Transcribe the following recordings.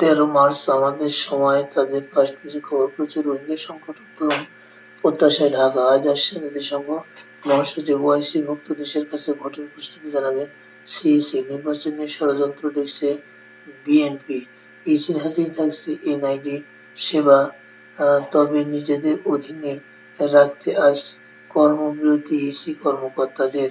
13 March আমাদের সময় তাদের ফার্স্ট পেজে খবর করেছে রোহিঙ্গা সংকট উত্তরণ প্রত্যাশায় ঢাকা। আজ আসছে জাতিসংঘ মহাসচিব ওআইসি-ভুক্ত দেশের কাছে ভোটের প্রস্তুতি জানাবে সিইসি। নির্বাচন নিয়ে ষড়যন্ত্র দেখছে বিএনপি। ইসির হাতেই থাকছে এনআইডি সেবা, তবে নিজেদের অধীনে রাখতে আজ কর্মবিরতি ইসি কর্মকর্তাদের।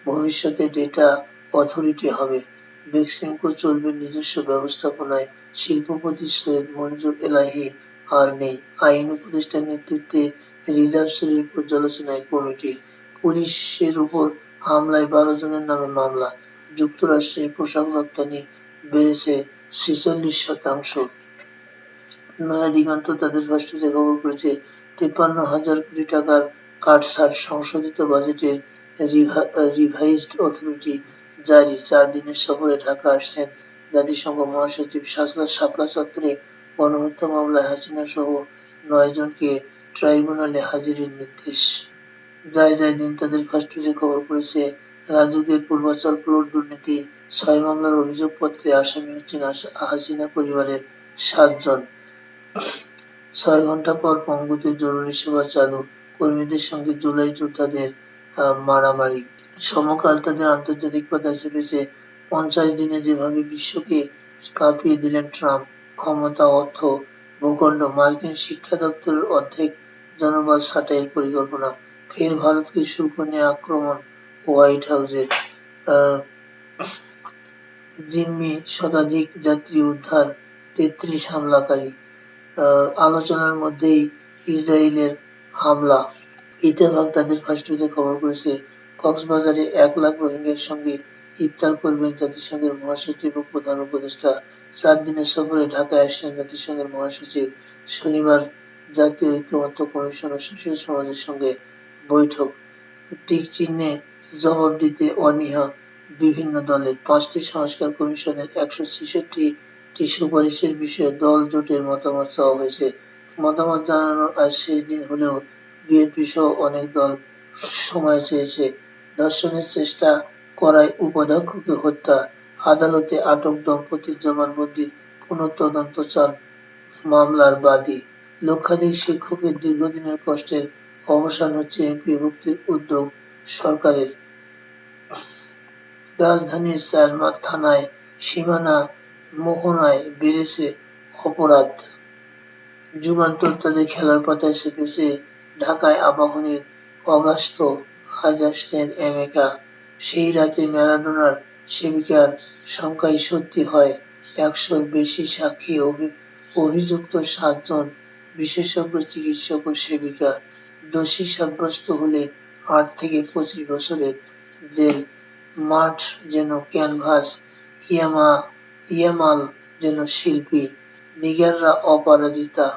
ভবিষ্যতে ডেটা অথরিটি হবে। বেক্সিমকো চলবে নিজস্ব ব্যবস্থাপনায়। শিল্পপতি সৈয়দ মনজুর এলাহি আর নেই। আইন উপদেষ্টার নেতৃত্বে রিজার্ভ সেলের পর্যালোচনায় কমিটি। পুলিশের উপর হামলায় 12 জনের নামে মামলা। যুক্তরাষ্ট্রে পোশাক রপ্তানি বেড়েছে 46%। নয়া দিগন্ত তাদের ফার্স্ট পেজে খবর করেছে 53,000 কোটি টাকার কাটছাঁট, সংশোধিত বাজেটের রিভাইজড অথরিটি জারি। 4 দিনের সফরে ঢাকা আসছেন জাতিসংঘ মহাসচিব। শাপলা চত্বরে গণহত্যা মামলায় হাসিনা সহ 9 জনকে ট্রাইব্যুনালে হাজিরের নির্দেশ। যায় দিন তাদের ফার্স্ট পেজে খবর করেছে রাজুকের পূর্বাচল প্লট দুর্নীতি 6 মামলার অভিযোগপত্রে আসামি হচ্ছেন হাসিনা পরিবারের 7 জন। 6 ঘণ্টা পর পঙ্গুতে জরুরি সেবা চালু, কর্মীদের সঙ্গে জুলাই যোদ্ধাদের মারামারি। সমকাল তাদের আন্তর্জাতিক পাতায় চেপেছে 50 দিনে যেভাবে বিশ্বকে কাঁপিয়ে দিলেন ট্রাম্প, ক্ষমতা, অর্থ, ভূখণ্ড। মার্কিন শিক্ষা দপ্তরের অর্ধেক জনবল ছাঁটাইয়ের পরিকল্পনা। ফের ভারতকে শুল্ক নিয়ে আক্রমণ হোয়াইট হাউসের। জিম্মি শতাধিক যাত্রী উদ্ধার, 33 হামলাকারী। আলোচনার মধ্যেই ইসরায়েলের হামলা। ইত্তেফাক তাদের ফার্স্ট পেজে খবর করেছে কক্সবাজারে 1 লাখ রোহিঙ্গার সঙ্গে ইফতার করবেন জাতিসংঘের মহাসচিব ও প্রধান উপদেষ্টা। 4 দিনের সফরে ঢাকায় আসছেন জাতিসংঘের মহাসচিব। শনিবার জাতীয় ঐক্যমত্য কমিশন ও সুশীল সমাজের সঙ্গে বৈঠক। টিক চিহ্নে জবাব দিতে অনীহা বিভিন্ন দলের। 5টি সংস্কার কমিশনের 166টি সুপারিশের বিষয়ে দল জোটের মতামত চাওয়া হয়েছে। মতামত জানানোর আজ শেষ দিন হলেও বিএনপি সহ অনেক দল সময় চেয়েছে। ধর্ষণের চেষ্টা করায় উপাধ্যক্ষকে হত্যা, আদালতে আটক দম্পতির জবানবন্দির পুনঃতদন্ত চান মামলার বাদী। লক্ষাধিক শিক্ষকের দীর্ঘদিনের কষ্টের অবসান হচ্ছে এমপিভুক্তির উদ্যোগ সরকারের। রাজধানীর চারমার থানায় সীমানা মোহনায় বেড়েছে অপরাধ। যুগান্তর তাদের খেলার পাতায় চেপেছে ঢাকায় আবাহনীর অগাস্তো, আজ আসছেন এমেকা। সেই রাতে ম্যারাডোনার সেবিকার সংখ্যাই সত্যি হয় 100-র বেশি। সাক্ষী, অভিযুক্ত 7 জন, বিশেষজ্ঞ চিকিৎসক ও সেবিকা। দোষী সাব্যস্ত হলে 8 থেকে 25 বছরের জেল। মাঠ যেন ক্যানভাস, ইয়ামাল যেন শিল্পী, নিগাররা অপরাজিতা।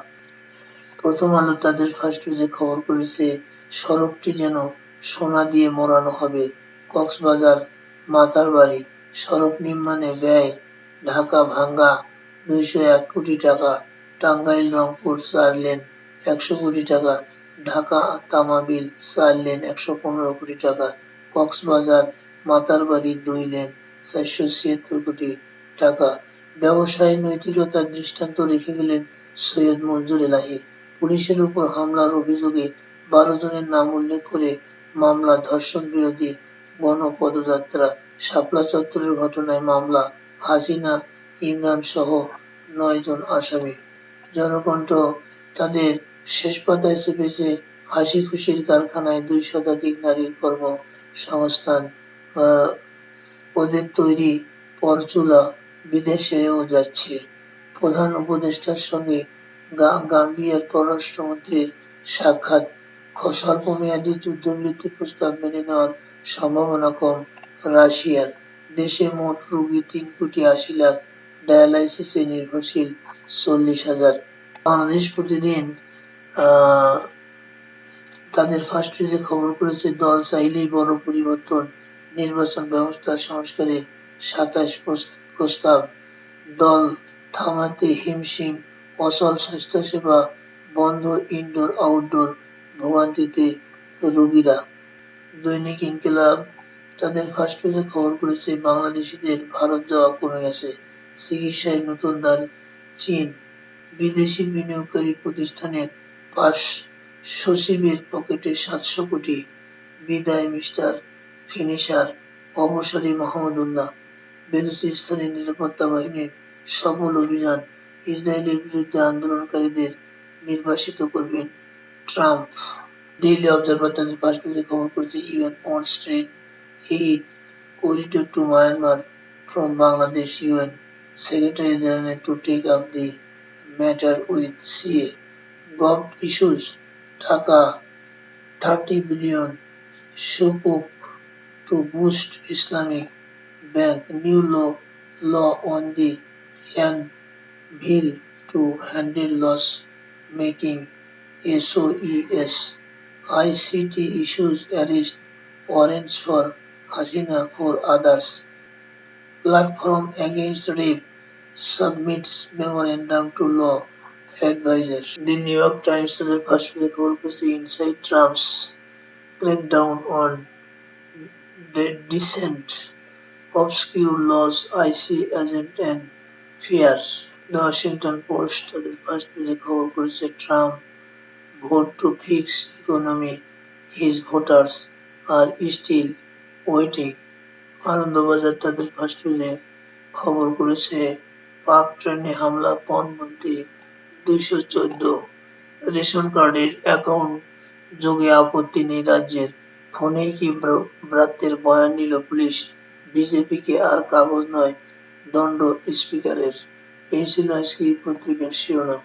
প্রথম আলো তাদের ফার্স্ট পেজে খবর করেছে সড়কটি যেন সোনা দিয়ে মোড়ানো হবে। কক্সবাজার মাতারবাড়ি সড়ক নির্মাণে ব্যয় ঢাকা-ভাঙ্গা 201 কোটি টাকা। টাঙ্গাইল রংপুর 4 লেন 100 কোটি টাকা। ঢাকা তামাবিল 4 লেন 115 কোটি টাকা। কক্সবাজার মাতারবাড়ি 2 লেন 476 কোটি টাকা। ব্যবসায় নৈতিকতার দৃষ্টান্ত রেখে গেলেন সৈয়দ মনজুর এলাহি। পুলিশের উপর হামলার অভিযোগে 12 জনের নাম উল্লেখ করে মামলা। ধর্ষণ বিরোধী গণপদযাত্রা। শাপলা চত্বরের ঘটনায় মামলা, হাসিনা, ইমরান সহ 9 জন আসামি। জনকণ্ঠ তাদের শেষ পাতায় চেপেছে হাসি খুশির কারখানায় 2 শতাধিক নারীর কর্মসংস্থান। ওদের তৈরি পরচুলা বিদেশেও যাচ্ছে। প্রধান উপদেষ্টার সঙ্গে গাম্বিয়ার পররাষ্ট্রমন্ত্রীর সাক্ষাৎ। স্বল্পমেয়াদী যুদ্ধবিরতি প্রস্তাব মেনে নেওয়ার সম্ভাবনা কম রাশিয়ার। দেশে মোট রোগী 3,80,00,000, ডায়ালাইসিসে নির্ভরশীল 40,000। বাংলাদেশ প্রতিদিন তাদের ফার্স্ট পেজে খবর করেছে দল চাইলেই বড় পরিবর্তন, নির্বাচন ব্যবস্থা সংস্কারে 27 প্রস্তাব। দল থামাতে হিমশিম অচল স্বাস্থ্যসেবা বন্ধ, ইনডোর আউটডোর ভোগান্তিতে রোগীরা। দৈনিক ইনকিলাব তাদের ফার্স্ট পেজে খবর করেছে বাংলাদেশিদের ভারত যাওয়া কমে গেছে, চিকিৎসায় নতুন চীন বিদেশি বিনিয়োগকারী প্রতিষ্ঠানের ৫ সচিবের পকেটে ৭০০ কোটি, বিদায় মিস্টার ফিনিশার, অবসরী মাহমুদুল্লাহ। বেলুচিস্তানের নিরাপত্তা বাহিনীর সফল অভিযান, ইসরায়েলের বিরুদ্ধে আন্দোলনকারীদের নির্বাসিত করবেন ট্রাম্প। ডেইলি অবজারভার তাদের ফার্স্ট পেজে খবর করেছে UN wants trade aid corridor to Myanmar from Bangladesh. UN Secretary General to take up the matter with CA. Gov issues Dhaka 30 billion sukuk to boost Islamic Bank. New law on the anvil to handle loss making SOEs. ICT issues arrest warrants for Hasina for others. Platform against rape submits memorandum to law advisor. The New York Times তাদের first পেজে খবর করেছে inside Trump's crackdown on dissent, obscure laws, IC agent and fear. The Washington Post তাদের first পেজে খবর করেছে Trump vote to fix economy, his voters are still waiting. Anandabazar তাদের first পেজে খবর করেছে পাক ট্রেনে হামলা, পণবন্দি ২১৪। রেশন কার্ডের অ্যাকাউন্ট যোগে আপত্তি নেই রাজ্যের, ফোনেই কি ব্রাত্যের বয়ান নিল পুলিশ, বিজেপিকে আর কাগজ নয় দণ্ড স্পিকারের। এই ছিল আজকে এই পত্রিকার শিরোনাম।